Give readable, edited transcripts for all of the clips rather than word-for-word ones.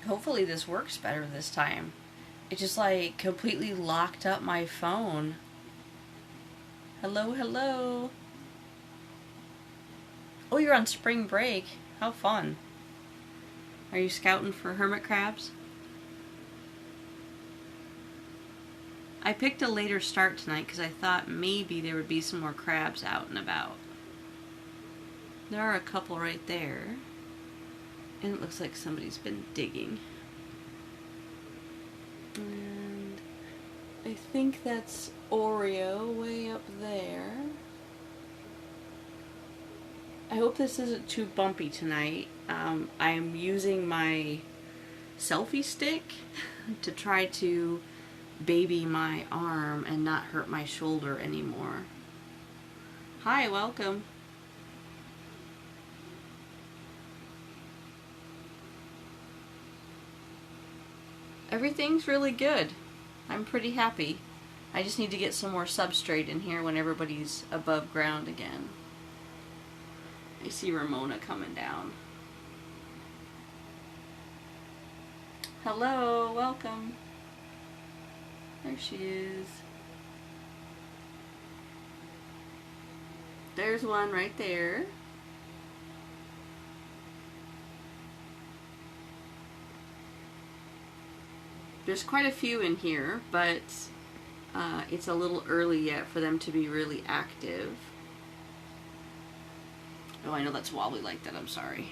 Hopefully this works better this time. It just like completely locked up my phone. Hello, hello. Oh, you're on spring break. How fun. Are you scouting for hermit crabs? I picked a later start tonight because I thought maybe there would be some more crabs out and about. There are a couple right there. And it looks like somebody's been digging. And I think that's Oreo way up there. I hope this isn't too bumpy tonight. I'm using my selfie stick to try to baby my arm and not hurt my shoulder anymore. Hi, welcome. Everything's really good. I'm pretty happy. I just need to get some more substrate in here when everybody's above ground again. I see Ramona coming down. Hello, welcome. There she is. There's one right there. There's quite a few in here, but it's a little early yet for them to be really active. Oh, I know that's wobbly like that, I'm sorry.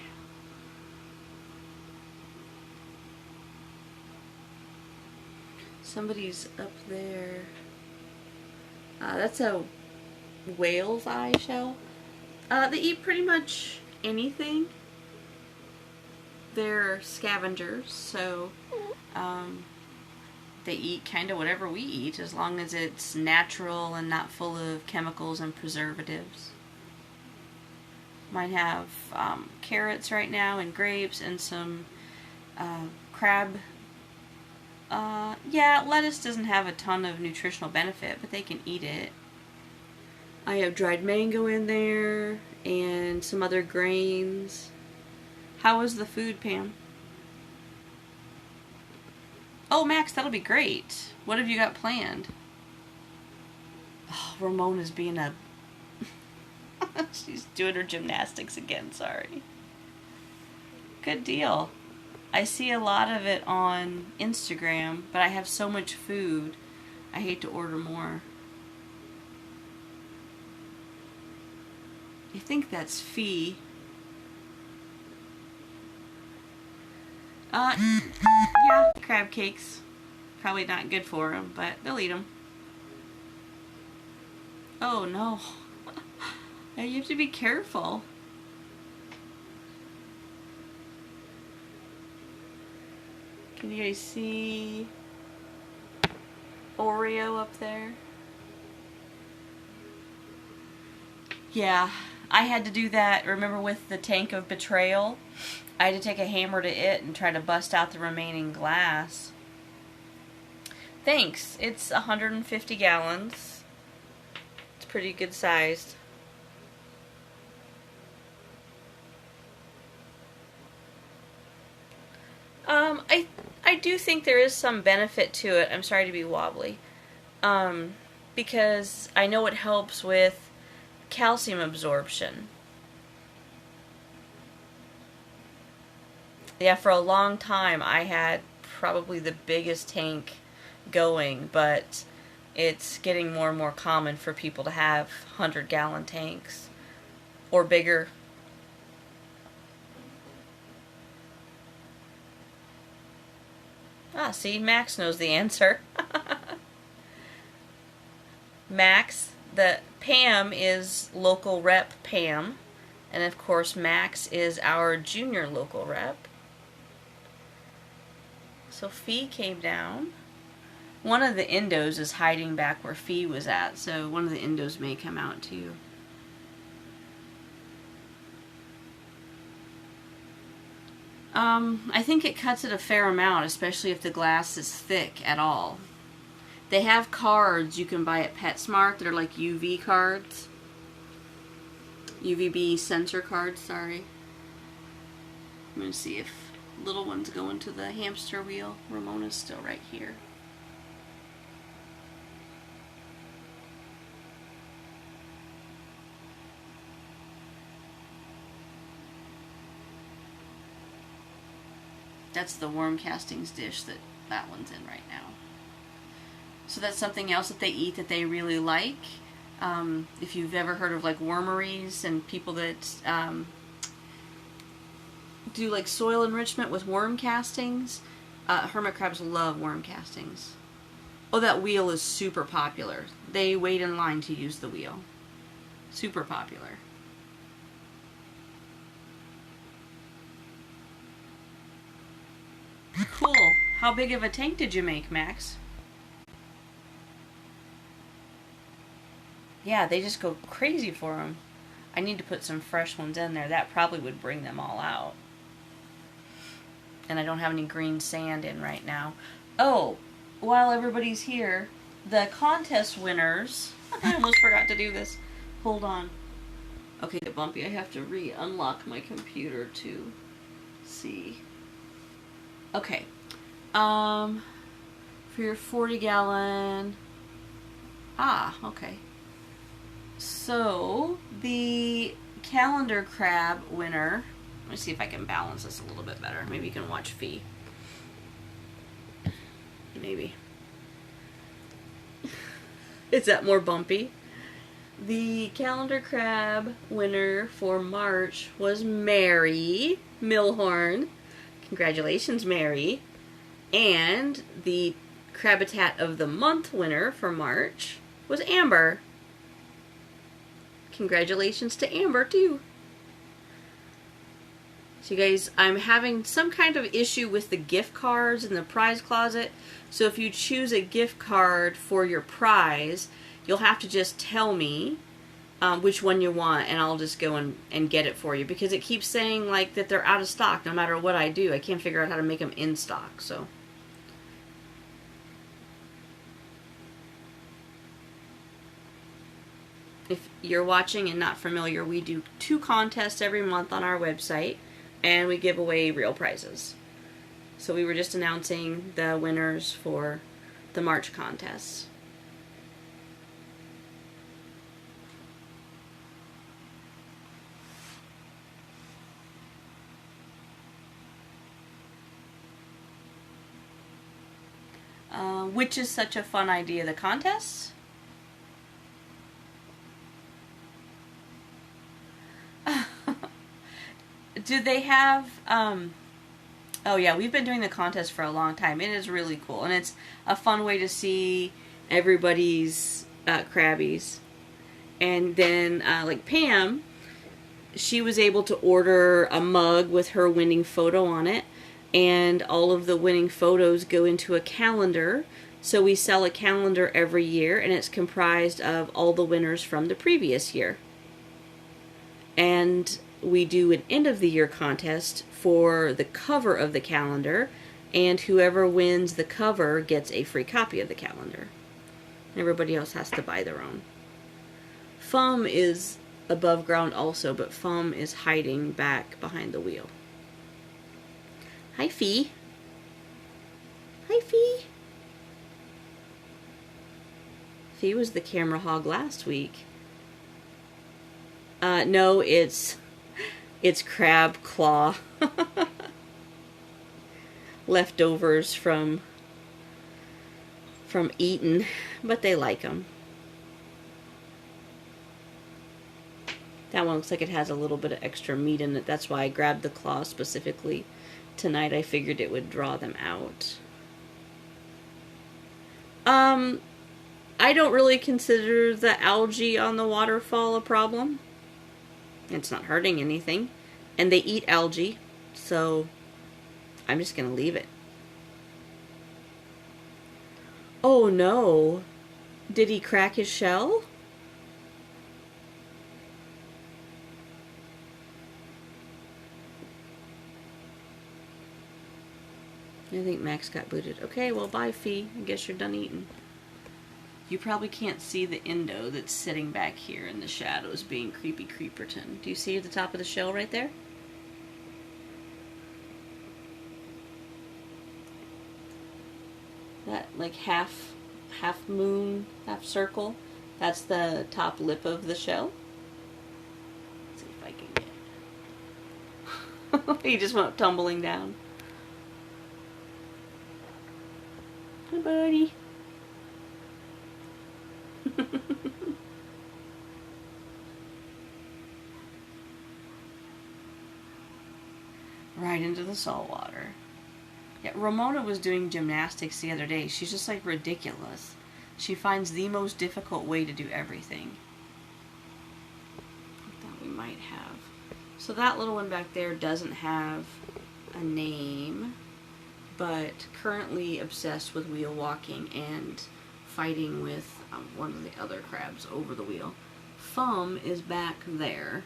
Somebody's up there. That's a whale's eye shell. They eat pretty much anything. They're scavengers, so they eat kind of whatever we eat as long as it's natural and not full of chemicals and preservatives. Might have carrots right now and grapes and some crab. Yeah, lettuce doesn't have a ton of nutritional benefit, but they can eat it. I have dried mango in there and some other grains. How was the food, Pam? Oh, Max, that'll be great. What have you got planned? Oh, Ramona's being a... She's doing her gymnastics again, sorry. Good deal. I see a lot of it on Instagram, but I have so much food, I hate to order more. I think that's Fee. Yeah, crab cakes. Probably not good for them, but they'll eat them. Oh no. You have to be careful. Can you guys see Oreo up there? Yeah, I had to do that, remember with the tank of betrayal? I had to take a hammer to it and try to bust out the remaining glass. Thanks, it's 150 gallons. It's pretty good sized. I do think there is some benefit to it. I'm sorry to be wobbly. Because I know it helps with calcium absorption. Yeah, for a long time I had probably the biggest tank going, but it's getting more and more common for people to have 100-gallon tanks or bigger. Ah, see, Max knows the answer. Max, the Pam is local rep Pam, and of course Max is our junior local rep. So Fee came down. One of the endos is hiding back where Fee was at, so one of the endos may come out too. I think it cuts it a fair amount, especially if the glass is thick at all. They have cards you can buy at PetSmart that are like UV cards. UVB sensor cards, sorry. I'm going to see if little ones go into the hamster wheel. Ramona's still right here. That's the worm castings dish that one's in right now. So that's something else that they eat that they really like. If you've ever heard of like wormeries and people that do like soil enrichment with worm castings, hermit crabs love worm castings. Oh, that wheel is super popular. They wait in line to use the wheel. Super popular. Cool. How big of a tank did you make, Max? Yeah, they just go crazy for them. I need to put some fresh ones in there. That probably would bring them all out. And I don't have any green sand in right now. Oh, while everybody's here, the contest winners... I almost forgot to do this. Hold on. Okay, Bumpy, I have to re-unlock my computer to see. Okay. For your 40-gallon... okay. So, the calendar crab winner... Let me see if I can balance this a little bit better. Maybe you can watch Fee. Maybe. Is that more bumpy? The calendar crab winner for March was Mary Milhorn. Congratulations, Mary. And the Crabitat of the Month winner for March was Amber. Congratulations to Amber, too. So you guys, I'm having some kind of issue with the gift cards in the prize closet. So if you choose a gift card for your prize, you'll have to just tell me which one you want, and I'll just go and get it for you. Because it keeps saying like that they're out of stock no matter what I do. I can't figure out how to make them in stock. So if you're watching and not familiar, we do 2 contests every month on our website, and we give away real prizes. So we were just announcing the winners for the March contests. Which is such a fun idea, the contests? Do they have, oh yeah, we've been doing the contest for a long time. It is really cool, and it's a fun way to see everybody's Crabbies. And then, like Pam, she was able to order a mug with her winning photo on it, and all of the winning photos go into a calendar. So we sell a calendar every year, and it's comprised of all the winners from the previous year. And we do an end of the year contest for the cover of the calendar, and whoever wins the cover gets a free copy of the calendar. Everybody else has to buy their own. Fum is above ground also, but Fum is hiding back behind the wheel. Hi, Fee. Hi, Fee. Fee was the camera hog last week. No, it's crab claw. Leftovers from eating, but they like them. That one looks like it has a little bit of extra meat in it. That's why I grabbed the claw specifically tonight. I figured it would draw them out. I don't really consider the algae on the waterfall a problem. It's not hurting anything. And they eat algae, so I'm just going to leave it. Oh no. Did he crack his shell? I think Max got booted. Okay, well, bye, Fee. I guess you're done eating. You probably can't see the Indo that's sitting back here in the shadows being creepy creeperton. Do you see at the top of the shell right there? That like half moon, half circle. That's the top lip of the shell. Let's see if I can get. He just went tumbling down. Hi, buddy. Right into the salt water. Yeah, Ramona was doing gymnastics the other day. She's just like ridiculous. She finds the most difficult way to do everything. I thought we might have. So that little one back there doesn't have a name, but currently obsessed with wheel walking and fighting with one of the other crabs over the wheel. Thumb is back there.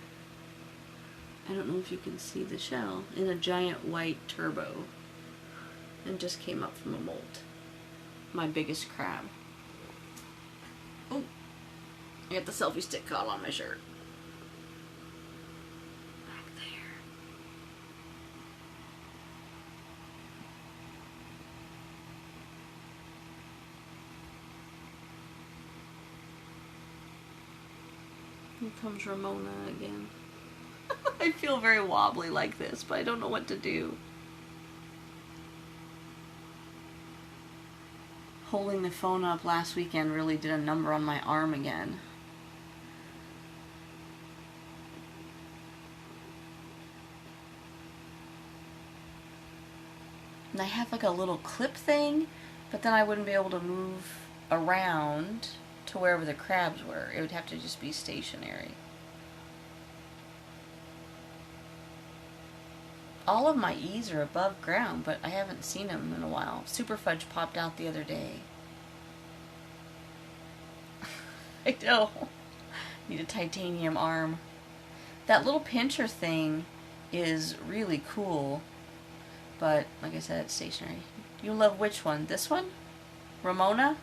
I don't know if you can see the shell in a giant white turbo, and just came up from a molt. My biggest crab. Oh, I got the selfie stick caught on my shirt. Back there. Here comes Ramona again. I feel very wobbly like this, but I don't know what to do. Holding the phone up last weekend really did a number on my arm again. And I have like a little clip thing, but then I wouldn't be able to move around to wherever the crabs were. It would have to just be stationary. All of my E's are above ground, but I haven't seen them in a while. Super Fudge popped out the other day. I know. Need a titanium arm. That little pincher thing is really cool, but like I said, it's stationary. You love which one? This one? Ramona?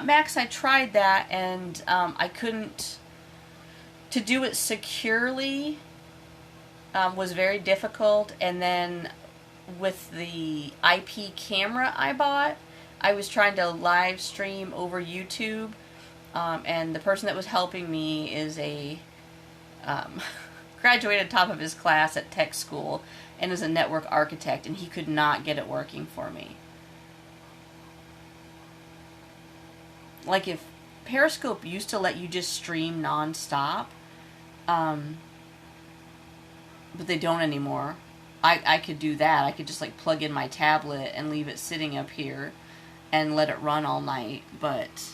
Max, I tried that and I couldn't. To do it securely was very difficult, and then with the IP camera I bought, I was trying to live stream over YouTube, and the person that was helping me is a graduated top of his class at tech school and is a network architect, and he could not get it working for me. Like if Periscope used to let you just stream non-stop, but they don't anymore. I could do that. I could just like plug in my tablet and leave it sitting up here and let it run all night, but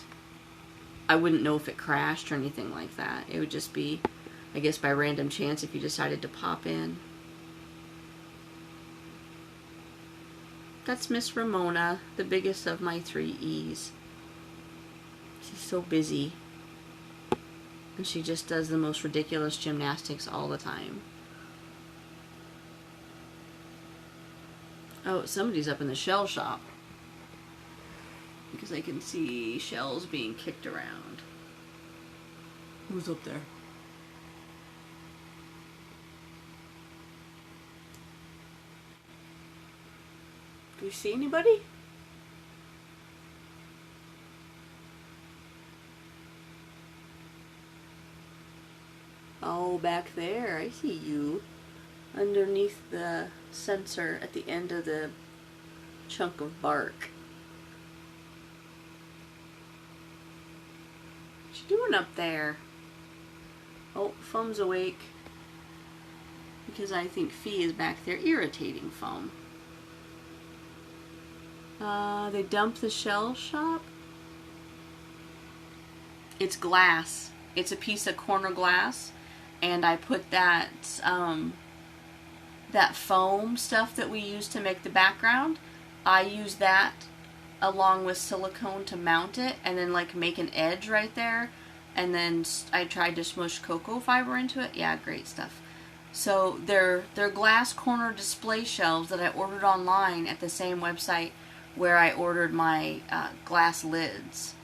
I wouldn't know if it crashed or anything like that. It would just be, I guess, by random chance if you decided to pop in. That's Miss Ramona, the biggest of my 3 E's. She's so busy. And she just does the most ridiculous gymnastics all the time. Oh, somebody's up in the shell shop. Because I can see shells being kicked around. Who's up there? Do you see anybody? Oh, back there. I see you. Underneath the sensor at the end of the chunk of bark. What you doing up there? Oh, Foam's awake. Because I think Fee is back there irritating Foam. They dumped the shell shop? It's glass. It's a piece of corner glass. And I put that that foam stuff that we use to make the background. I use that along with silicone to mount it, and then like make an edge right there. And then I tried to smush cocoa fiber into it. Yeah, great stuff. So they're glass corner display shelves that I ordered online at the same website where I ordered my glass lids.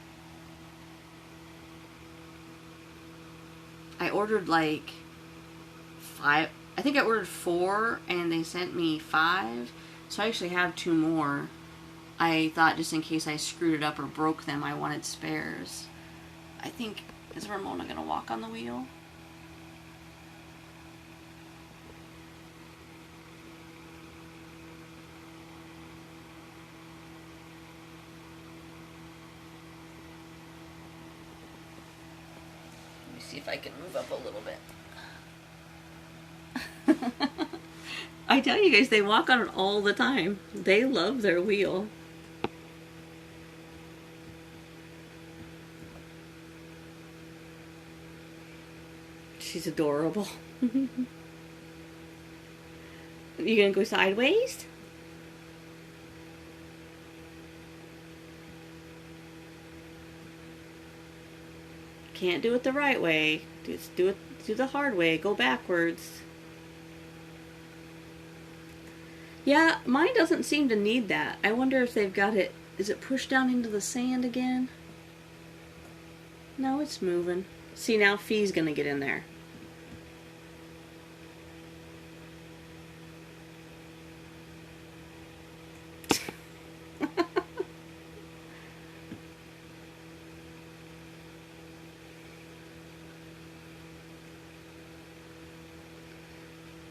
I ordered like 5, I think I ordered 4 and they sent me 5. So I actually have 2 more. I thought just in case I screwed it up or broke them, I wanted spares. I think, is Ramona going to walk on the wheel? Let me see if I can move up a little bit. I tell you guys, they walk on it all the time. They love their wheel. She's adorable. You gonna go sideways? Can't do it the right way. Just do the hard way. Go backwards. Yeah, mine doesn't seem to need that. I wonder if they've got it... Is it pushed down into the sand again? No, it's moving. See, now Fee's gonna get in there.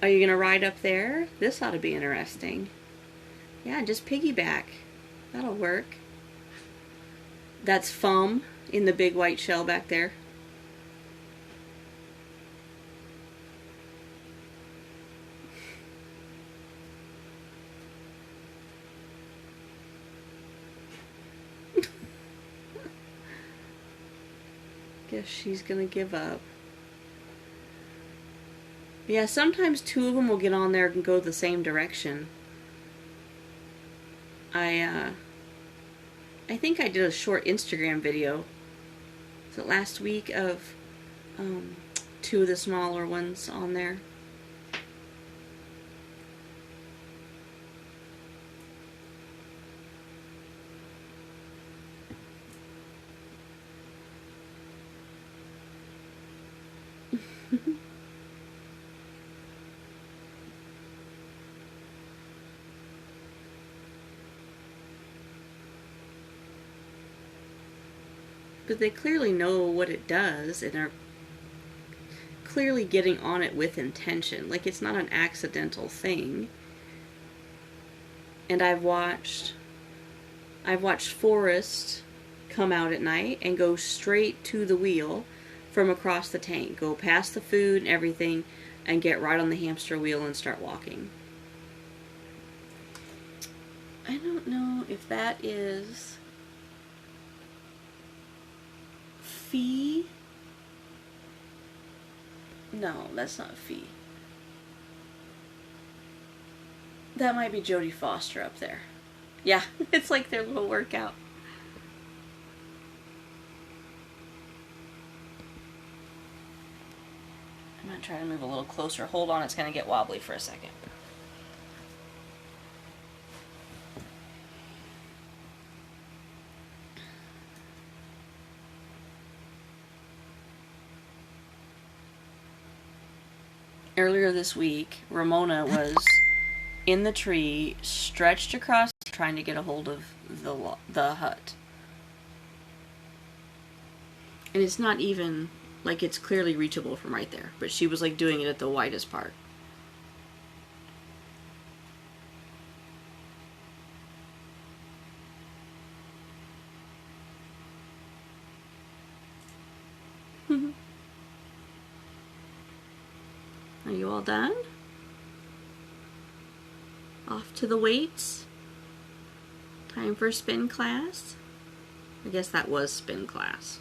Are you gonna ride up there? This ought to be interesting. Yeah, just piggyback. That'll work. That's foam in the big white shell back there. Guess she's gonna give up. Yeah, sometimes 2 of them will get on there and go the same direction. I think I did a short Instagram video. Was it last week of 2 of the smaller ones on there? But they clearly know what it does and are clearly getting on it with intention. Like, it's not an accidental thing. And I've watched Forrest come out at night and go straight to the wheel from across the tank. Go past the food and everything and get right on the hamster wheel and start walking. I don't know if that is... Fee? No, that's not Fee. That might be Jodie Foster up there. Yeah, it's like their little workout. I'm gonna try to move a little closer. Hold on, it's gonna get wobbly for a second. Earlier this week, Ramona was in the tree, stretched across, trying to get a hold of the hut. And it's not even, like, it's clearly reachable from right there. But she was, like, doing it at the widest part. Are you all done? Off to the weights? Time for spin class? I guess that was spin class.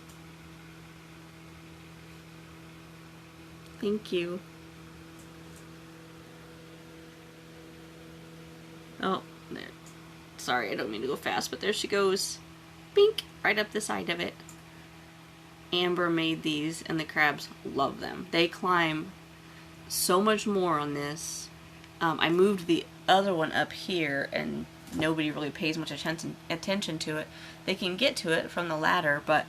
Thank you. Oh, there. Sorry, I don't mean to go fast, but there she goes. Bink! Right up the side of it. Amber made these, and the crabs love them. They climb so much more on this. I moved the other one up here, and nobody really pays much attention to it. They can get to it from the ladder, but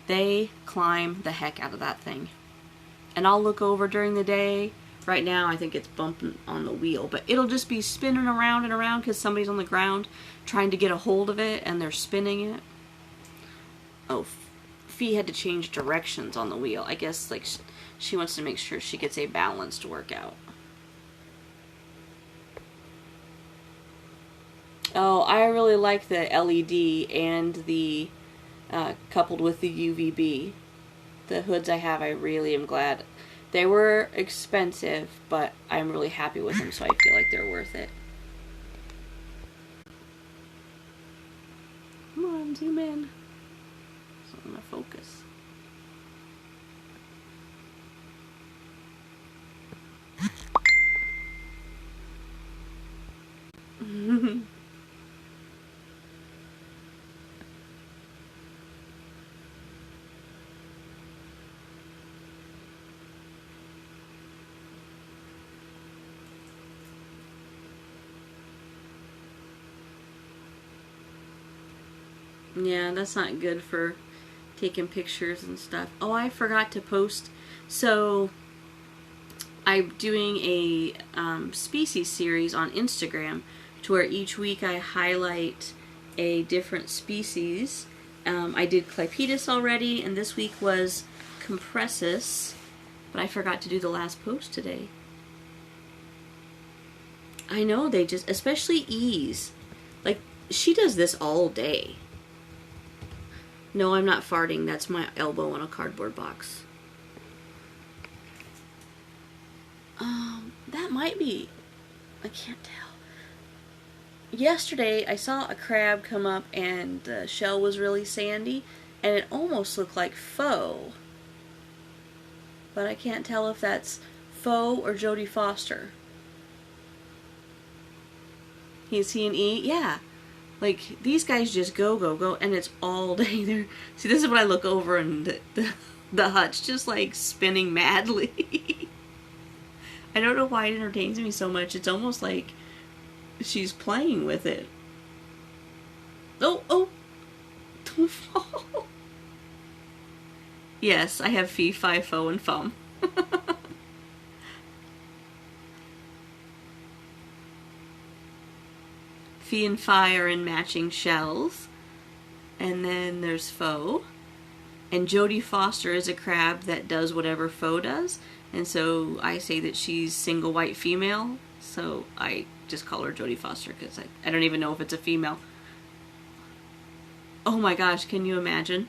they climb the heck out of that thing. And I'll look over during the day, Right now, I think it's bumping on the wheel, but it'll just be spinning around and around because somebody's on the ground trying to get a hold of it and they're spinning it. Oh, Fee had to change directions on the wheel. I guess like she wants to make sure she gets a balanced workout. Oh, I really like the LED and the coupled with the UVB. The hoods I have, I really am glad. They were expensive, but I'm really happy with them, so I feel like they're worth it. Come on, zoom in. So I'm gonna focus. Yeah, that's not good for taking pictures and stuff. Oh, I forgot to post. So I'm doing a species series on Instagram to where each week I highlight a different species. I did Clypetus already, and this week was Compressus, but I forgot to do the last post today. I know, they just, especially Ease, like, she does this all day. No, I'm not farting. That's my elbow on a cardboard box. That might be. I can't tell. Yesterday, I saw a crab come up and the shell was really sandy, and it almost looked like faux. But I can't tell if that's faux or Jodie Foster. Is he an E? Yeah. Like, these guys just go, and it's all day there. See, this is when I look over and the hut's just, like, spinning madly. I don't know why it entertains me so much. It's almost like she's playing with it. Oh! Don't fall. Yes, I have Fee, Fi, Fo, and Fum. Fee and Fi are in matching shells. And then there's Fo. And Jodie Foster is a crab that does whatever Fo does. And so I say that she's single white female. So I just call her Jodie Foster because I don't even know if it's a female. Oh my gosh, can you imagine?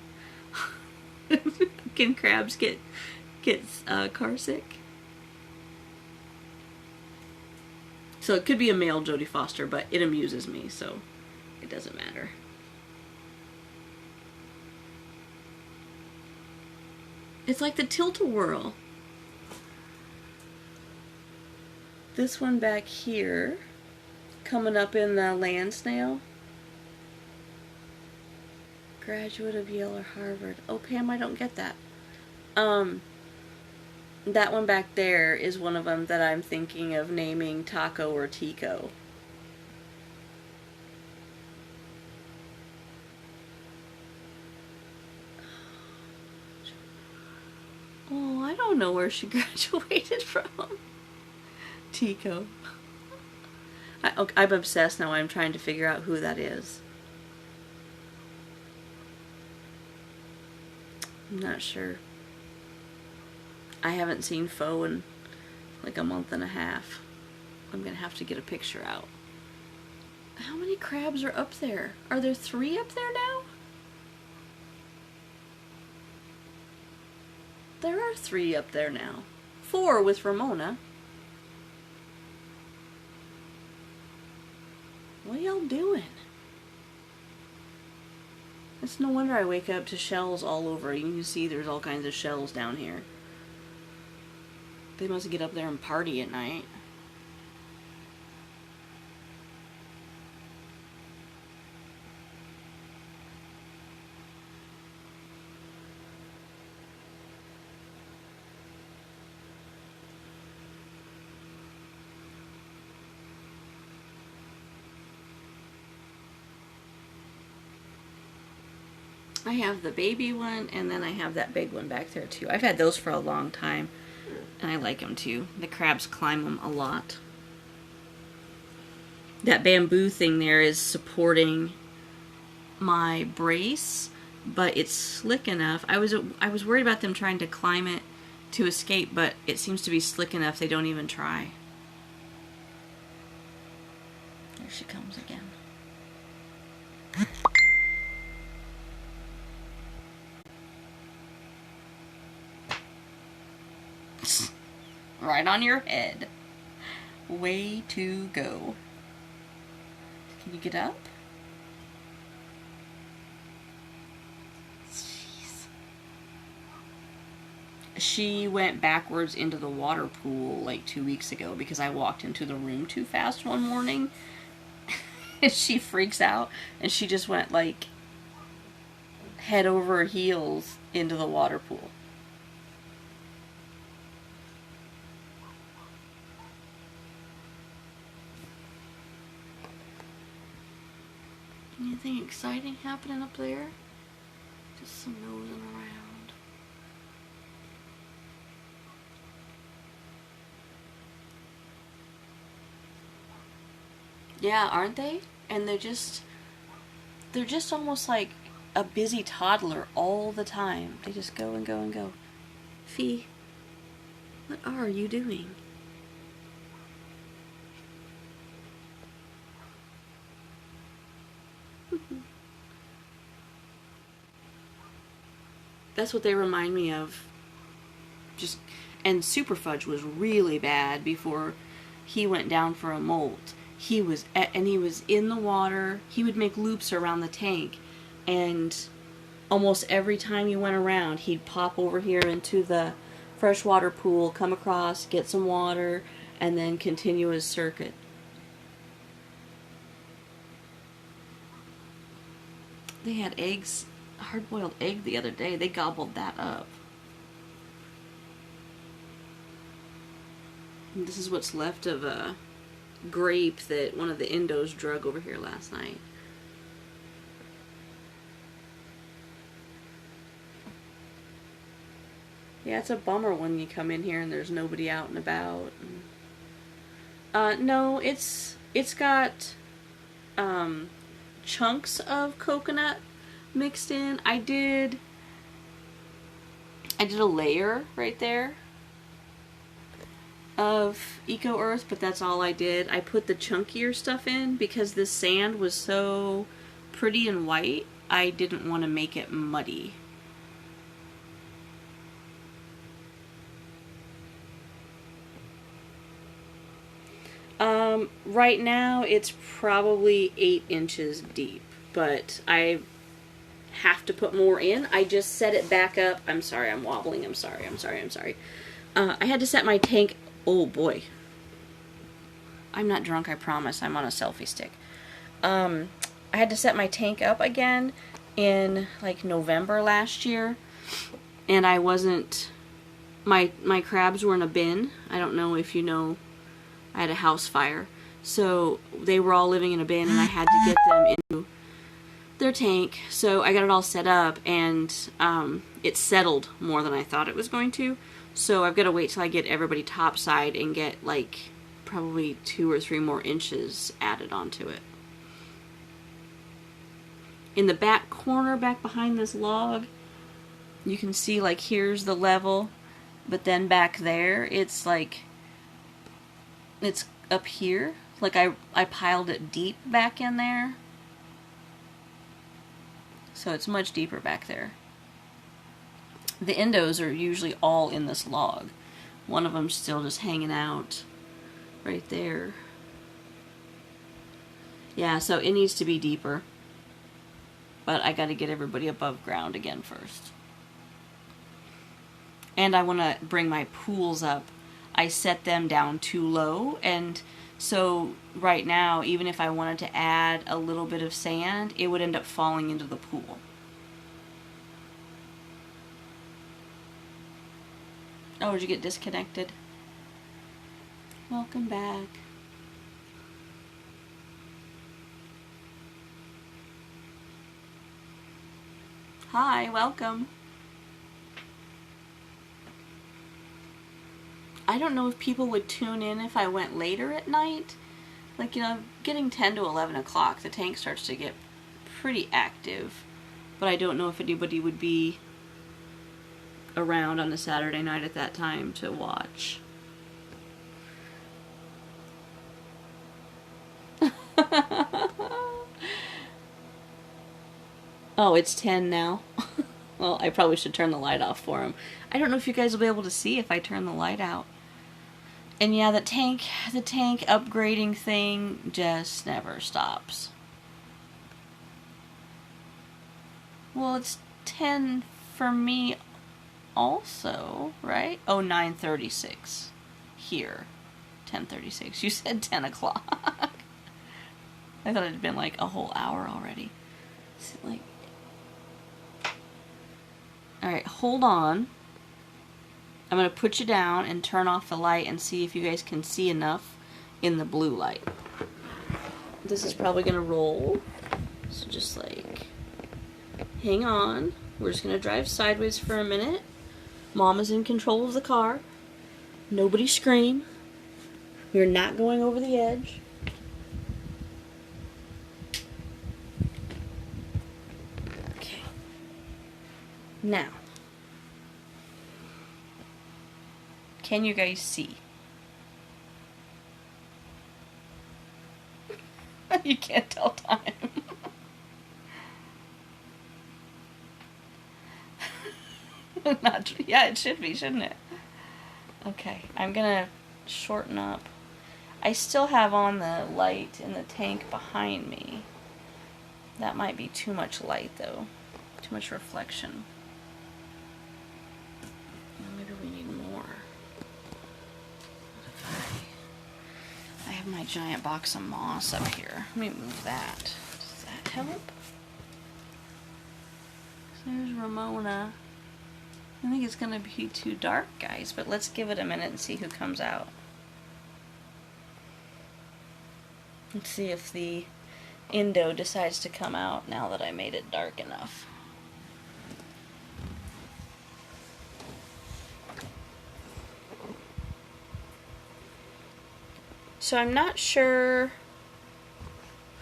Can crabs get car sick? So it could be a male Jodie Foster, but it amuses me, so it doesn't matter. It's like the tilt-a-whirl. This one back here, coming up in the land snail. Graduate of Yale or Harvard. Oh, Pam, I don't get that. That one back there is one of them that I'm thinking of naming Taco or Tico. Oh, I don't know where she graduated from. Tico. I'm obsessed now. I'm trying to figure out who that is. I'm not sure. I haven't seen Fo in like a month and a half. I'm gonna have to get a picture out. How many crabs are up there? Are there 3 up there now? There are 3 up there now. 4 with Ramona. What are y'all doing? It's no wonder I wake up to shells all over. You can see there's all kinds of shells down here. They must get up there and party at night. I have the baby one, and then I have that big one back there too. I've had those for a long time. And I like them too. The crabs climb them a lot. That bamboo thing there is supporting my brace, but it's slick enough. I was worried about them trying to climb it to escape, but it seems to be slick enough they don't even try. There she comes again. Right on your head. Way to go. Can you get up? Jeez. She went backwards into the water pool like 2 weeks ago because I walked into the room too fast one morning. And she freaks out and she just went like head over heels into the water pool. Anything exciting happening up there? Just some nosing around. Yeah, aren't they? And they're just almost like a busy toddler all the time. They just go and go and go. Fee, what are you doing? That's what they remind me of. And Super Fudge was really bad before he went down for a molt. He was in the water. He would make loops around the tank, and almost every time you went around, he'd pop over here into the freshwater pool, come across, get some water, and then continue his circuit. They had eggs, a hard-boiled egg the other day. They gobbled that up. And this is what's left of a grape that one of the Indos drug over here last night. Yeah, it's a bummer when you come in here and there's nobody out and about. No, it's got chunks of coconut mixed in. I did a layer right there of Eco Earth, but that's all I did. I put the chunkier stuff in because this sand was so pretty and white. I didn't want to make it muddy. Right now it's probably 8 inches deep, but I have to put more in. I just set it back up. I'm sorry, I'm wobbling. I'm sorry. I had to set my tank. Oh boy. I'm not drunk, I promise. I'm on a selfie stick. I had to set my tank up again in like November last year, and I wasn't. My crabs were in a bin. I don't know if you know. I had a house fire, so they were all living in a bin, and I had to get them into their tank. So I got it all set up, and it settled more than I thought it was going to. So I've got to wait till I get everybody topside and get like probably 2 or 3 more inches added onto it. In the back corner, back behind this log, you can see like here's the level, but then back there it's like it's up here. Like I piled it deep back in there. So it's much deeper back there. The Indos are usually all in this log. One of them's still just hanging out right there. Yeah, so it needs to be deeper. But I got to get everybody above ground again first. And I want to bring my pools up. I set them down too low, and so right now, even if I wanted to add a little bit of sand, it would end up falling into the pool. Oh, did you get disconnected? Welcome back. Hi, welcome. I don't know if people would tune in if I went later at night. Like, you know, getting 10 to 11 o'clock, the tank starts to get pretty active. But I don't know if anybody would be around on a Saturday night at that time to watch. Oh, it's 10 now. Well, I probably should turn the light off for him. I don't know if you guys will be able to see if I turn the light out. And yeah, the tank upgrading thing just never stops. Well, it's 10 for me also, right? Oh, 9:36 here. 10:36. You said 10 o'clock. I thought it had been like a whole hour already. Is it like... Alright, hold on. I'm going to put you down and turn off the light and see if you guys can see enough in the blue light. This is probably going to roll. So just like, hang on. We're just going to drive sideways for a minute. Mom is in control of the car. Nobody scream. We're not going over the edge. Okay. Now, can you guys see? You can't tell time. Yeah, it should be, shouldn't it? Okay, I'm gonna shorten up. I still have on the light in the tank behind me. That might be too much light, though. Too much reflection. Maybe we need more. I have my giant box of moss up here. Let me move that. Does that help? There's Ramona. I think it's going to be too dark, guys, but let's give it a minute and see who comes out. Let's see if the Indo decides to come out now that I made it dark enough. So I'm not sure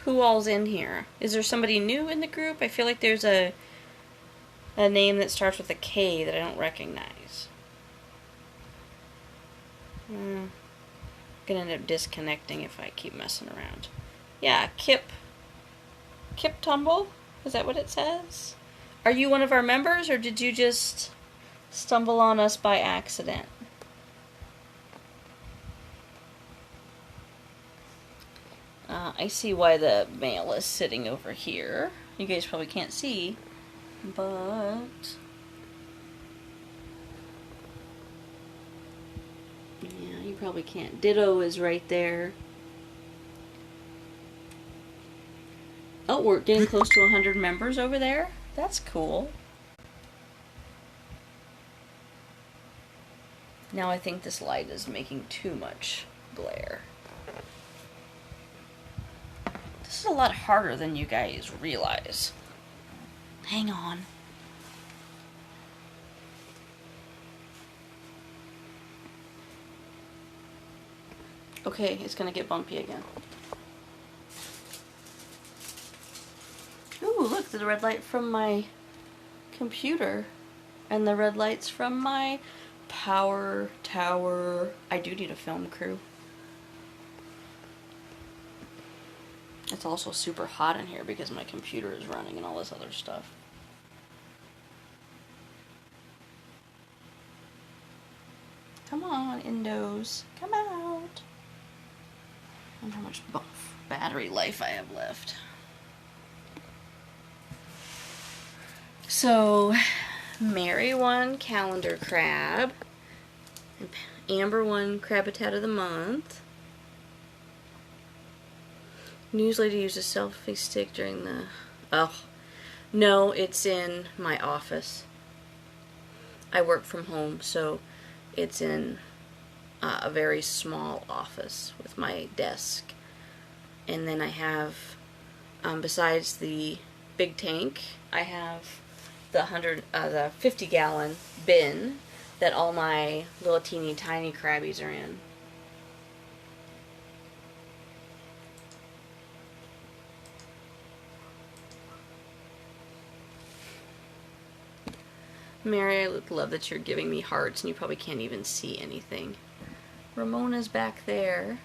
who all's in here. Is there somebody new in the group? I feel like there's a name that starts with a K that I don't recognize. I'm gonna end up disconnecting if I keep messing around. Yeah, Kip Tumble? Is that what it says? Are you one of our members, or did you just stumble on us by accident? I see why the mail is sitting over here. You guys probably can't see, but yeah, you probably can't. Ditto is right there. Oh, we're getting close to 100 members over there. That's cool. Now I think this light is making too much glare. This is a lot harder than you guys realize. Hang on. Okay, it's gonna get bumpy again. Ooh, look, there's a red light from my computer and the red lights from my power tower. I do need a film crew. It's also super hot in here because my computer is running and all this other stuff. Come on, Indos. Come out. I wonder how much battery life I have left. So, Mary won Calendar Crab. Amber won Crabitat of the Month. Newsletter used a selfie stick during the... Oh, no, it's in my office. I work from home, so it's in a very small office with my desk. And then I have, besides the big tank, I have the 50-gallon bin that all my little teeny tiny crabbies are in. Mary, I love that you're giving me hearts and you probably can't even see anything. Ramona's back there.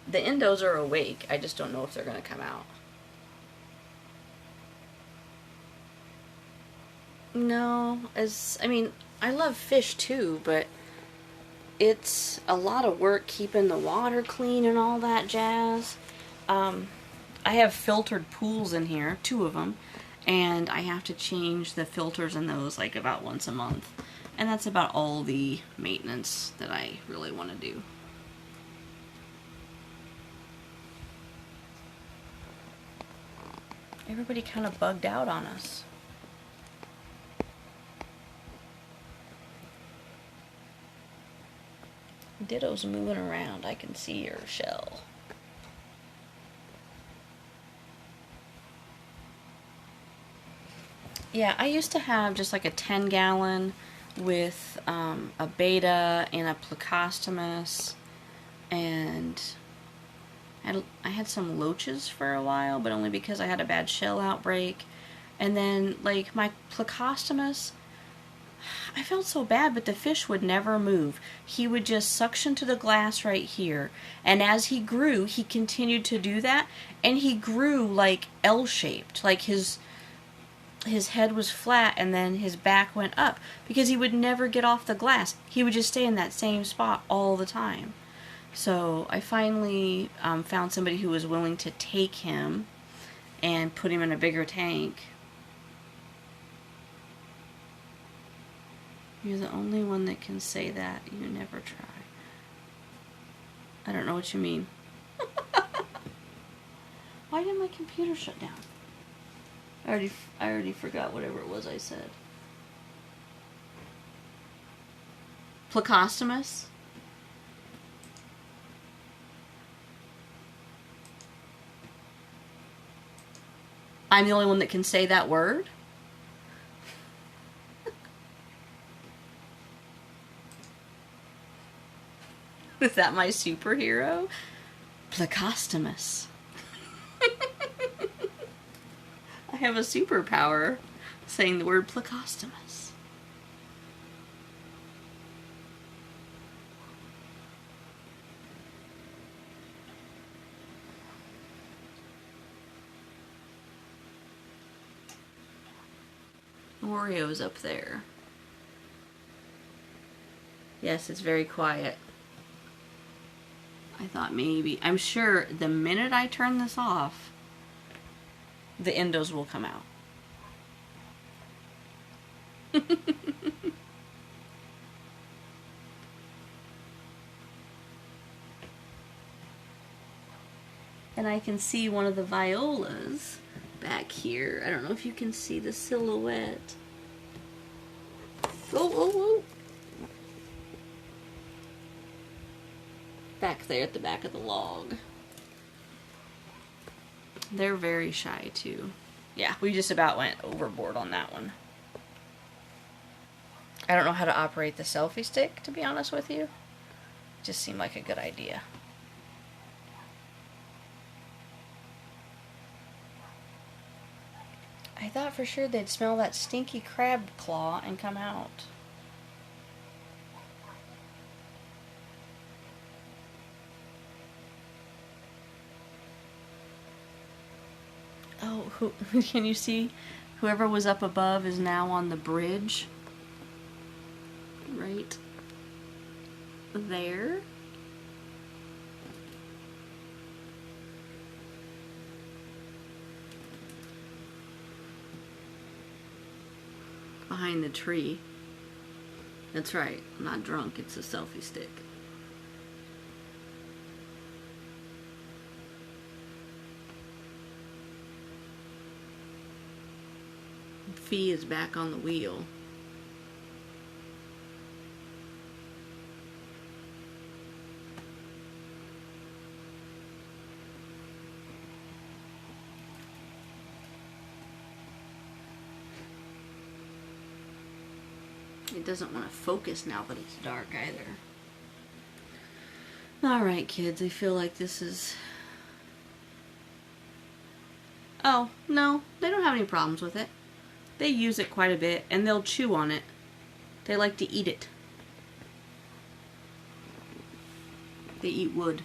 The endos are awake. I just don't know if they're going to come out. No, I mean, I love fish too, but it's a lot of work keeping the water clean and all that jazz. I have filtered pools in here, 2 of them, and I have to change the filters in those like about once a month. And that's about all the maintenance that I really want to do. Everybody kind of bugged out on us. Ditto's moving around. I can see your shell. Yeah, I used to have just like a 10-gallon with a beta and a plecostomus, and I had some loaches for a while, but only because I had a bad shell outbreak. And then, like, my plecostomus, I felt so bad, but the fish would never move. He would just suction to the glass right here. And as he grew, he continued to do that. And he grew, like, L-shaped. Like, his head was flat, and then his back went up. Because he would never get off the glass. He would just stay in that same spot all the time. So I finally found somebody who was willing to take him and put him in a bigger tank. You're the only one that can say that. You never try. I don't know what you mean. Why did my computer shut down? I already forgot whatever it was I said. Plecostomus? I'm the only one that can say that word? Is that my superhero? Plecostomus. I have a superpower saying the word plecostomus. Oreo's up there. Yes, it's very quiet. I thought maybe, I'm sure the minute I turn this off, the endos will come out. And I can see one of the violas back here. I don't know if you can see the silhouette. Oh, oh, oh. Back there at the back of the log. They're very shy too. Yeah, we just about went overboard on that one. I don't know how to operate the selfie stick, to be honest with you. It just seemed like a good idea. I thought for sure they'd smell that stinky crab claw and come out. Oh, can you see? Whoever was up above is now on the bridge. Right there. Behind the tree. That's right. I'm not drunk. It's a selfie stick. Fee is back on the wheel. It doesn't want to focus now that it's dark either. Alright, kids, I feel like this is... Oh, no, they don't have any problems with it. They use it quite a bit, and they'll chew on it. They like to eat it. They eat wood,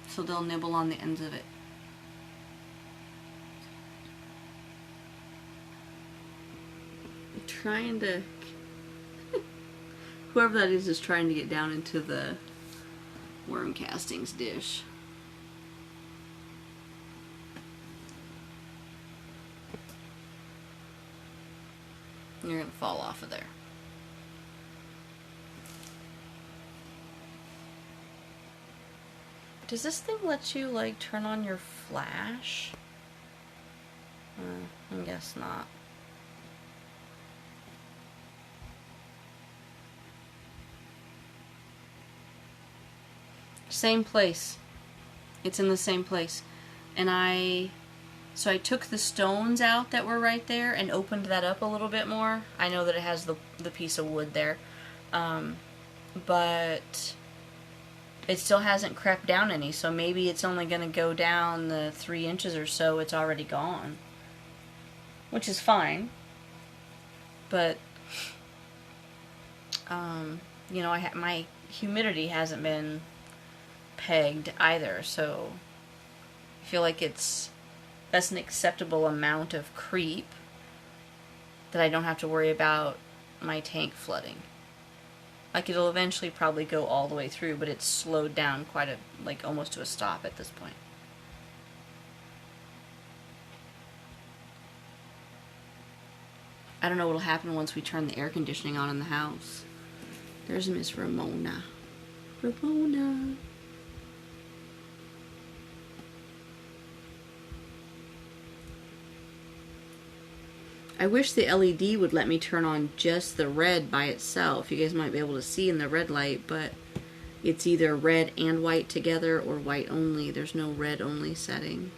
so they'll nibble on the ends of it. I'm trying to... Whoever that is trying to get down into the worm castings dish. You're gonna fall off of there. Does this thing let you, like, turn on your flash? I guess not. Same place. It's in the same place. And so I took the stones out that were right there and opened that up a little bit more. I know that it has the piece of wood there. But it still hasn't crept down any, so maybe it's only going to go down the 3 inches or so. It's already gone. Which is fine. But, you know, my humidity hasn't been pegged either, so I feel like that's an acceptable amount of creep that I don't have to worry about my tank flooding. Like, it'll eventually probably go all the way through, but it's slowed down quite like almost to a stop at this point. I don't know what'll happen once we turn the air conditioning on in the house. There's Miss Ramona. Ramona. I wish the LED would let me turn on just the red by itself. You guys might be able to see in the red light, but it's either red and white together or white only. There's no red only setting.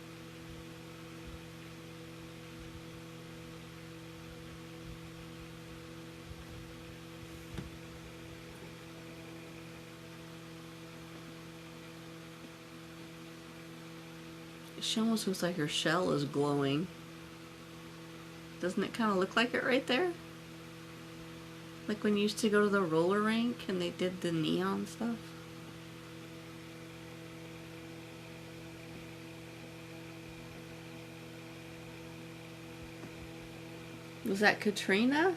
She almost looks like her shell is glowing. Doesn't it kind of look like it right there? Like when you used to go to the roller rink and they did the neon stuff. Was that Katrina?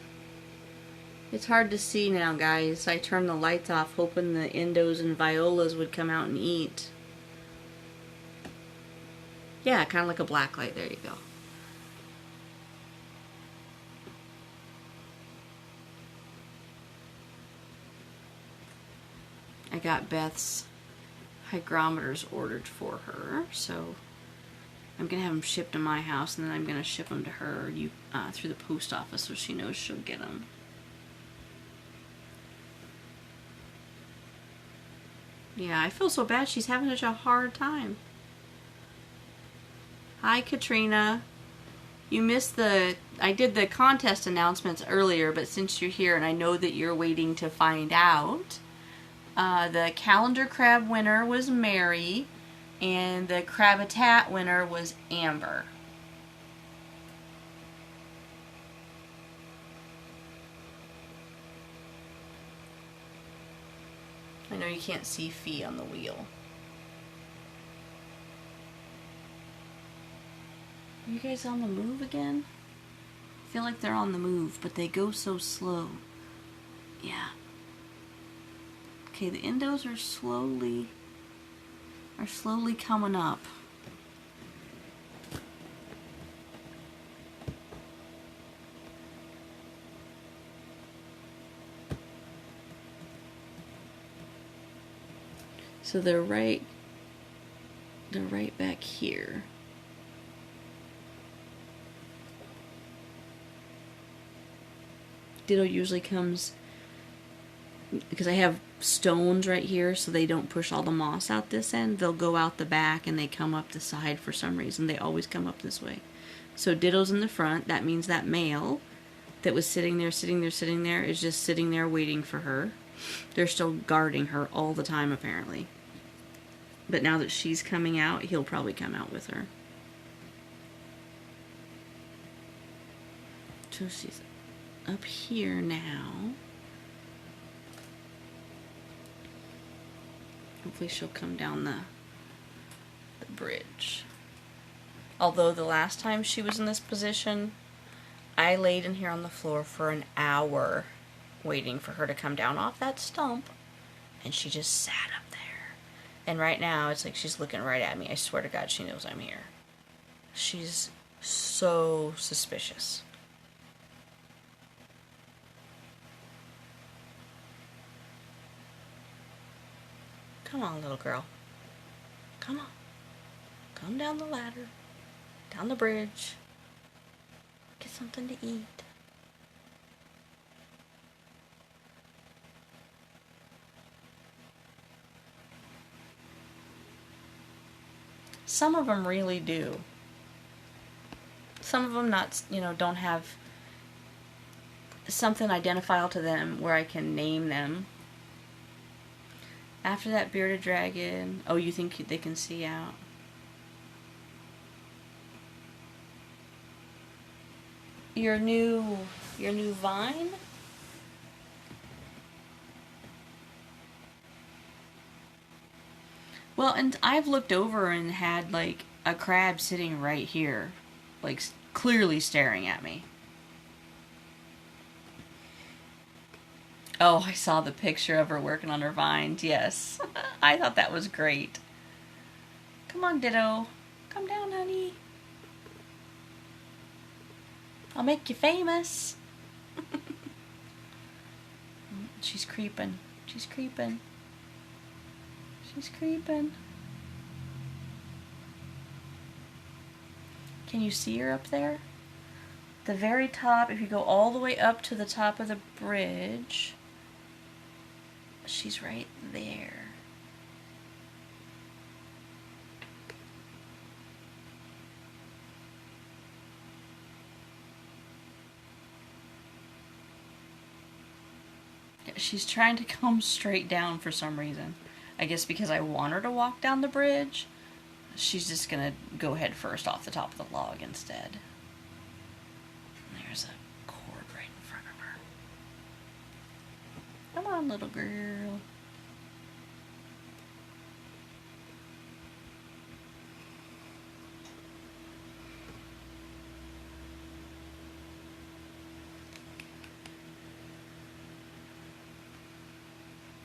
It's hard to see now, guys. I turned the lights off hoping the endos and violas would come out and eat. Yeah, kind of like a black light. There you go. I got Beth's hygrometers ordered for her, so I'm going to have them shipped to my house, and then I'm going to ship them to her through the post office so she knows she'll get them. Yeah, I feel so bad. She's having such a hard time. Hi, Katrina. You missed I did the contest announcements earlier, but since you're here and I know that you're waiting to find out, the calendar crab winner was Mary, and the Crabitat winner was Amber. I know you can't see Fee on the wheel. Are you guys on the move again? I feel like they're on the move, but they go so slow. Yeah. Okay, the endos are slowly coming up. So they're right back here. Ditto usually comes, because I have stones right here so they don't push all the moss out this end, they'll go out the back and they come up the side for some reason. They always come up this way. So Ditto's in the front, that means that male that was sitting there, is just sitting there waiting for her. They're still guarding her all the time, apparently. But now that she's coming out, he'll probably come out with her. So she's up here now. Hopefully she'll come down the bridge. Although the last time she was in this position, I laid in here on the floor for an hour waiting for her to come down off that stump, and she just sat up there. And right now, it's like she's looking right at me. I swear to God, she knows I'm here. She's so suspicious. Come on, little girl. Come on. Come down the ladder. Down the bridge. Get something to eat. Some of them really do. Some of them not, don't have something identifiable to them where I can name them. After that bearded dragon, oh, you think they can see out? Your new vine? Well, and I've looked over and had like a crab sitting right here, like clearly staring at me. Oh, I saw the picture of her working on her vines. Yes. I thought that was great. Come on, Ditto. Come down, honey. I'll make you famous. She's creeping. She's creeping. She's creeping. Can you see her up there? The very top, if you go all the way up to the top of the bridge, she's right there. She's trying to come straight down for some reason. I guess because I want her to walk down the bridge. She's just gonna go head first off the top of the log instead. There's a cord right in front of her. Come on, little girl.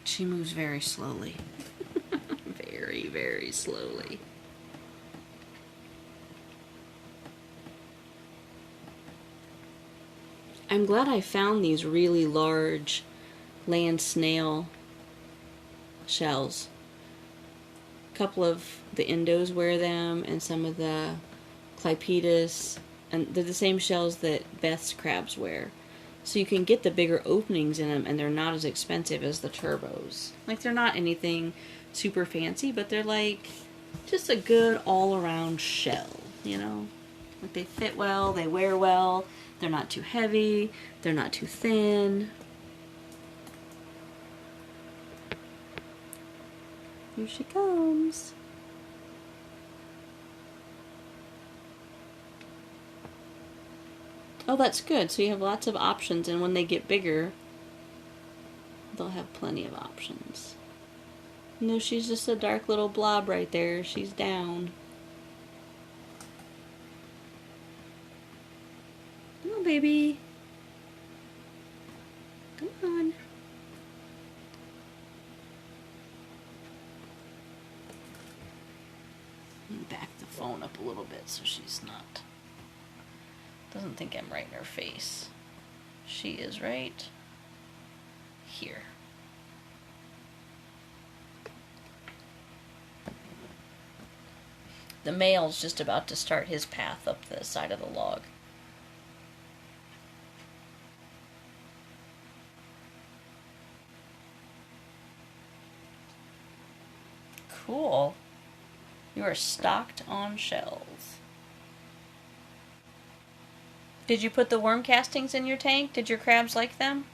She moves very slowly. Very, very slowly. I'm glad I found these really large land snail shells. A couple of the Indos wear them, and some of the Clypetus, and they're the same shells that Beth's crabs wear. So you can get the bigger openings in them, and they're not as expensive as the turbos. Like, they're not anything super fancy, but they're like just a good all-around shell, you know? Like, they fit well, they wear well, they're not too heavy, they're not too thin. Here she comes. Oh, that's good. So you have lots of options, and when they get bigger, they'll have plenty of options. No, she's just a dark little blob right there. She's down. Come on, baby. Come on. Let me back the phone up a little bit so she's not... doesn't think I'm right in her face. She is right here. The male's just about to start his path up the side of the log. Cool. You are stocked on shells. Did you put the worm castings in your tank? Did your crabs like them?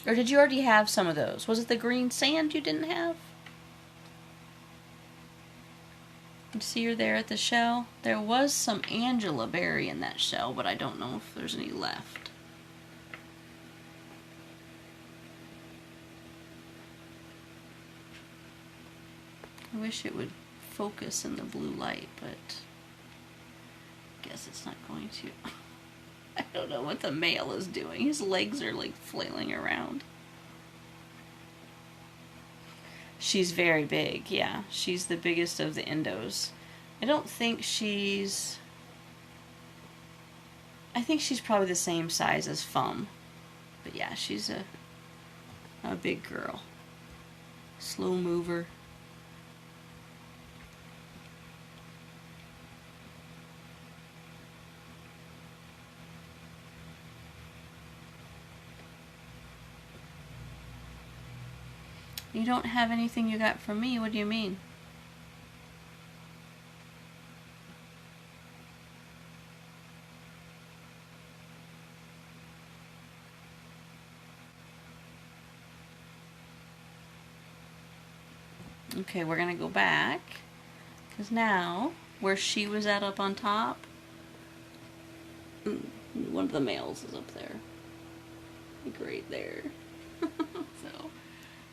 Or did you already have some of those? Was it the green sand you didn't have? You see her there at the shell? There was some Angela berry in that shell, but I don't know if there's any left. I wish it would focus in the blue light, but I guess it's not going to. I don't know what the male is doing. His legs are like flailing around. She's very big, yeah. She's the biggest of the endos. I don't think she's... I think she's probably the same size as Fum. But yeah, she's a big girl. Slow mover. You don't have anything you got from me? What do you mean? Okay, we're gonna go back. Because now, where she was at up on top, one of the males is up there. Like right there. So...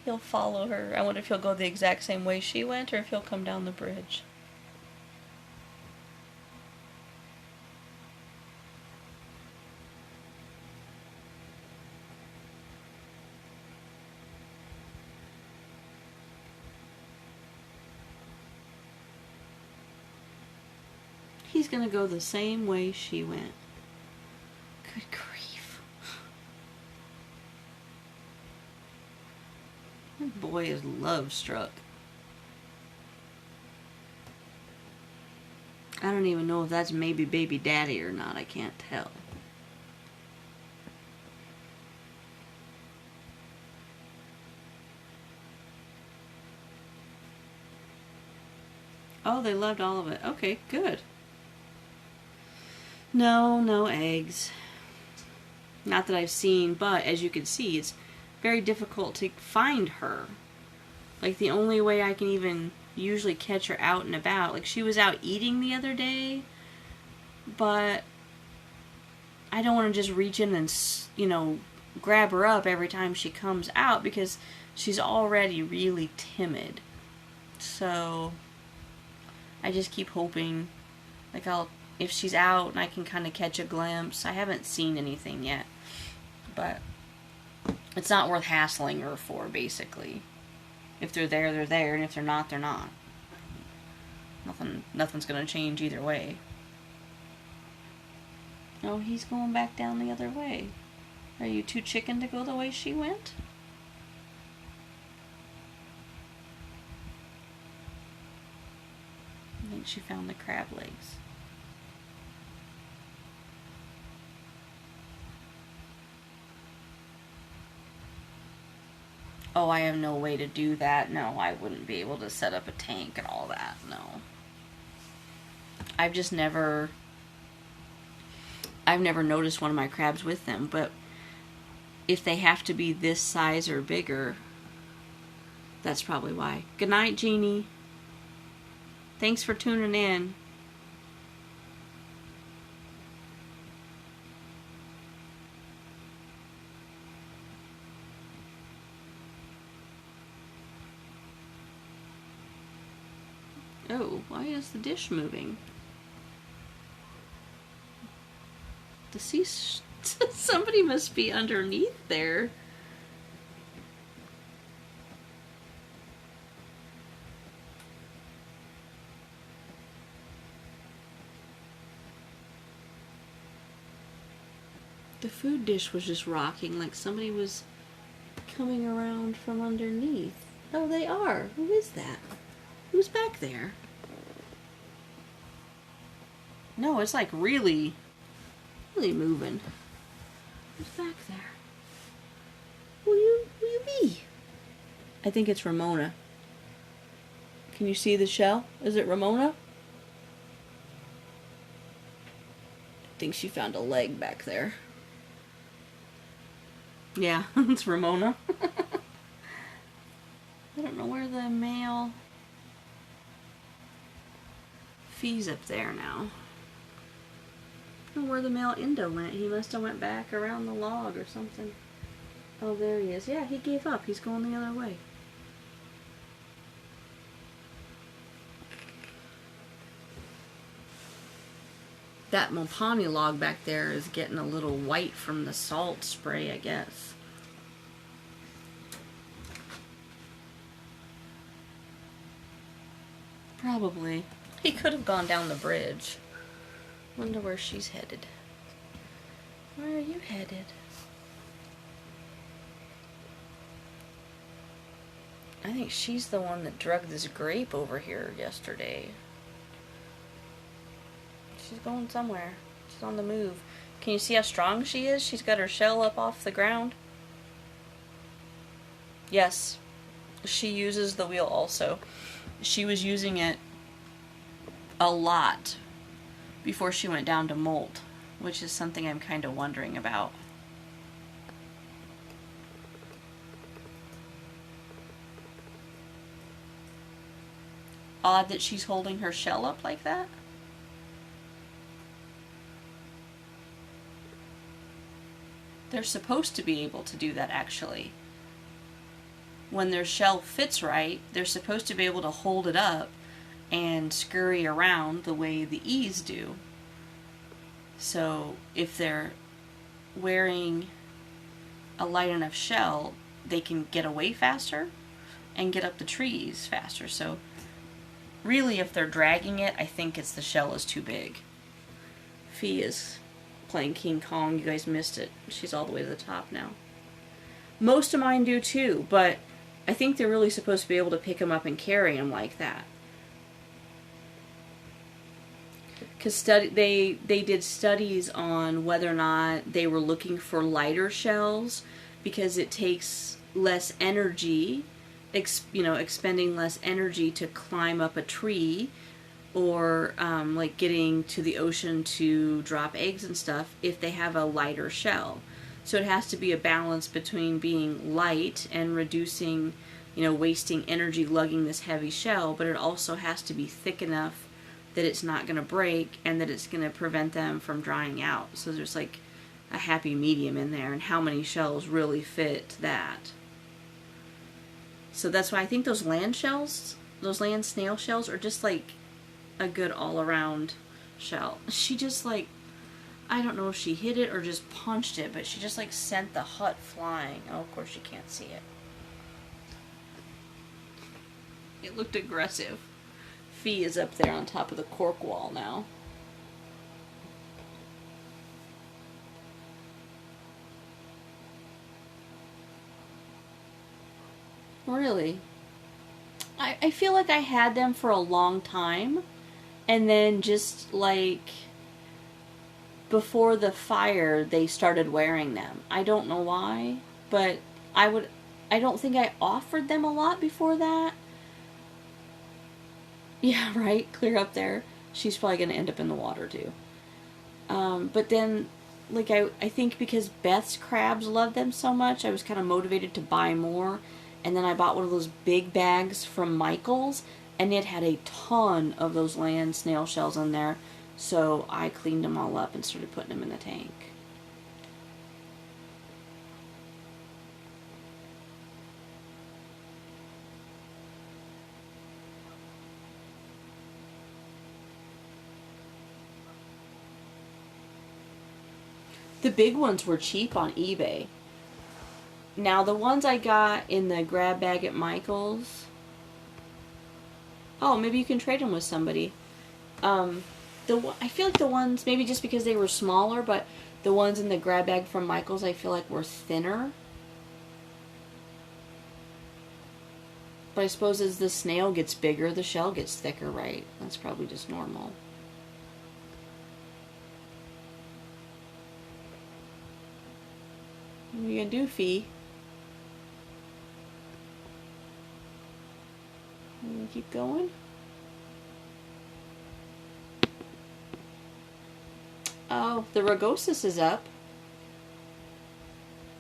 he'll follow her. I wonder if he'll go the exact same way she went or if he'll come down the bridge. He's gonna go the same way she went. Good grief. That boy is love struck. I don't even know if that's maybe baby daddy or not. I can't tell. Oh, they loved all of it. Okay, good. No eggs. Not that I've seen, but as you can see, it's very difficult to find her. Like, the only way I can even usually catch her out and about, like, she was out eating the other day, but I don't want to just reach in and, you know, grab her up every time she comes out because she's already really timid. So I just keep hoping, like, if she's out and I can kind of catch a glimpse. I haven't seen anything yet, but it's not worth hassling her for, basically. If they're there, they're there, and if they're not, they're not. Nothing's gonna change either way. Oh, he's going back down the other way. Are you too chicken to go the way she went? I think she found the crab legs. Oh, I have no way to do that. No, I wouldn't be able to set up a tank and all that. No. I've never noticed one of my crabs with them, but if they have to be this size or bigger, that's probably why. Good night, Jeannie. Thanks for tuning in. Oh, why is the dish moving? The sea... Somebody must be underneath there. The food dish was just rocking like somebody was coming around from underneath. Oh, they are. Who is that? Who's back there? No, it's like really moving. Who's back there? Who you be? I think it's Ramona. Can you see the shell? Is it Ramona? think she found a leg back there. Yeah, it's Ramona. I don't know where the male Fee's up there now. I don't know where the male Indo went. He must have went back around the log or something. Oh, there he is. Yeah, he gave up. He's going the other way. That Mopani log back there is getting a little white from the salt spray, I guess. Probably. He could have gone down the bridge. Wonder where she's headed. Where are you headed? I think she's the one that drug this grape over here yesterday. She's going somewhere. She's on the move. Can you see how strong she is? She's got her shell up off the ground. Yes, she uses the wheel also. She was using it a lot before she went down to molt, which is something I'm kind of wondering about. Odd that she's holding her shell up like that. They're supposed to be able to do that, actually. When their shell fits right, they're supposed to be able to hold it up and scurry around the way the E's do. So if they're wearing a light enough shell, they can get away faster and get up the trees faster. So really, if they're dragging it, I think it's the shell is too big. Fee is playing King Kong. You guys missed it. She's all the way to the top now. Most of mine do too, but I think they're really supposed to be able to pick them up and carry them like that. Because they did studies on whether or not they were looking for lighter shells because it takes less energy, expending less energy to climb up a tree or like getting to the ocean to drop eggs and stuff if they have a lighter shell. So it has to be a balance between being light and reducing, wasting energy lugging this heavy shell, but it also has to be thick enough that it's not going to break and that it's going to prevent them from drying out. So there's like a happy medium in there, and how many shells really fit that. So that's why I think those land shells, those land snail shells, are just like a good all-around shell. She just like, I don't know if she hit it or just punched it, but she just like sent the hut flying. Oh, of course you can't see it. It looked aggressive. Fee is up there on top of the cork wall now. Really? I feel like I had them for a long time, and then just like before the fire they started wearing them. I don't know why, but I don't think I offered them a lot before that. Yeah, right, clear up there. She's probably going to end up in the water too. But then, like, I think because Beth's crabs loved them so much, I was kind of motivated to buy more. And then I bought one of those big bags from Michael's, and it had a ton of those land snail shells in there. So I cleaned them all up and started putting them in the tank. The big ones were cheap on eBay. Now, the ones I got in the grab bag at Michael's... Oh, maybe you can trade them with somebody. I feel like the ones, maybe just because they were smaller, but the ones in the grab bag from Michael's I feel like were thinner. But I suppose as the snail gets bigger, the shell gets thicker, right? That's probably just normal. What are you gonna do, Fee? You gonna keep going? Oh, the rugosus is up.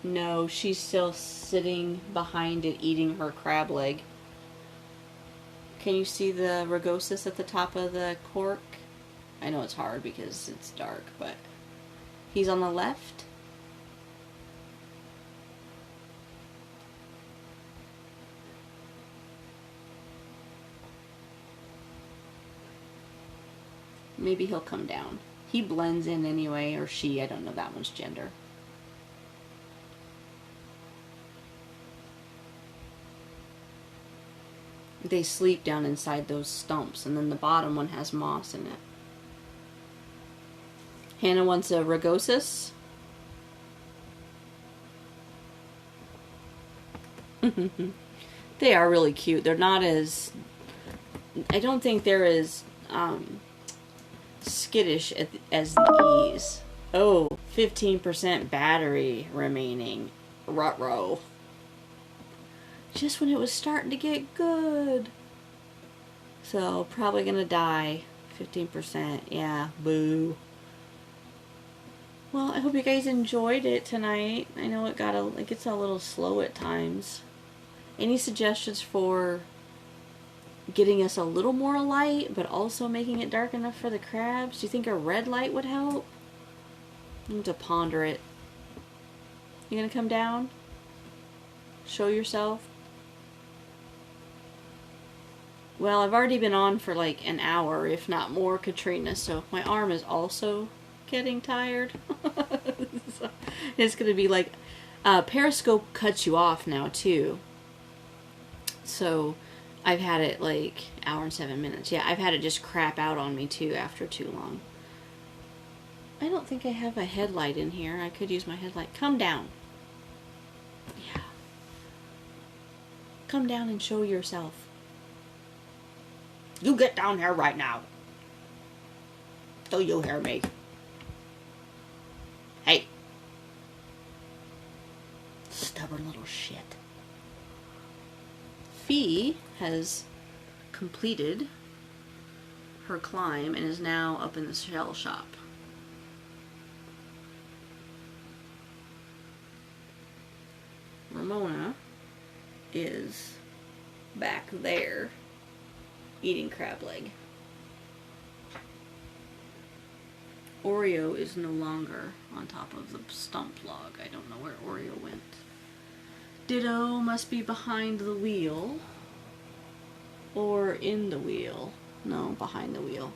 No, she's still sitting behind it eating her crab leg. Can you see the rugosus at the top of the cork? I know it's hard because it's dark, but he's on the left. Maybe he'll come down. He blends in anyway, or she, I don't know that one's gender. They sleep down inside those stumps, and then the bottom one has moss in it. Hannah wants a rugosus. They are really cute. They're not as... I don't think they're as skittish as these. Oh, 15% battery remaining. Ruh-roh. Just when it was starting to get good. So, probably gonna die. 15%. Yeah, boo. Well, I hope you guys enjoyed it tonight. I know it gets a little slow at times. Any suggestions for getting us a little more light, but also making it dark enough for the crabs? Do you think a red light would help? I need to ponder it. You gonna come down? Show yourself? Well, I've already been on for like an hour, if not more, Katrina, so my arm is also getting tired. So it's gonna be like Periscope cuts you off now too. So I've had it like hour and 7 minutes. Yeah, I've had it just crap out on me too after too long. I don't think I have a headlight in here. I could use my headlight. Come down. Yeah. Come down and show yourself. You get down here right now. Do you hear me? Hey. Stubborn little shit. Fee has completed her climb and is now up in the shell shop. Ramona is back there eating crab leg. Oreo is no longer on top of the stump log. I don't know where Oreo went. Ditto must be behind the wheel. Or in the wheel. No, behind the wheel.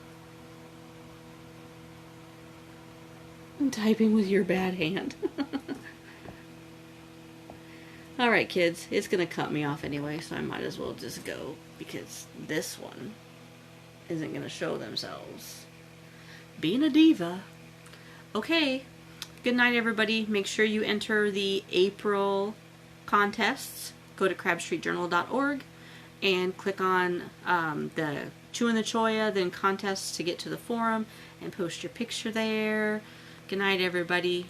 I'm typing with your bad hand. Alright kids, it's gonna cut me off anyway, so I might as well just go, because this one isn't gonna show themselves. Being a diva. Okay, good night everybody. Make sure you enter the April contests. Go to crabstreetjournal.org and click on the Chewing the Choya, then contests to get to the forum, and post your picture there. Good night everybody.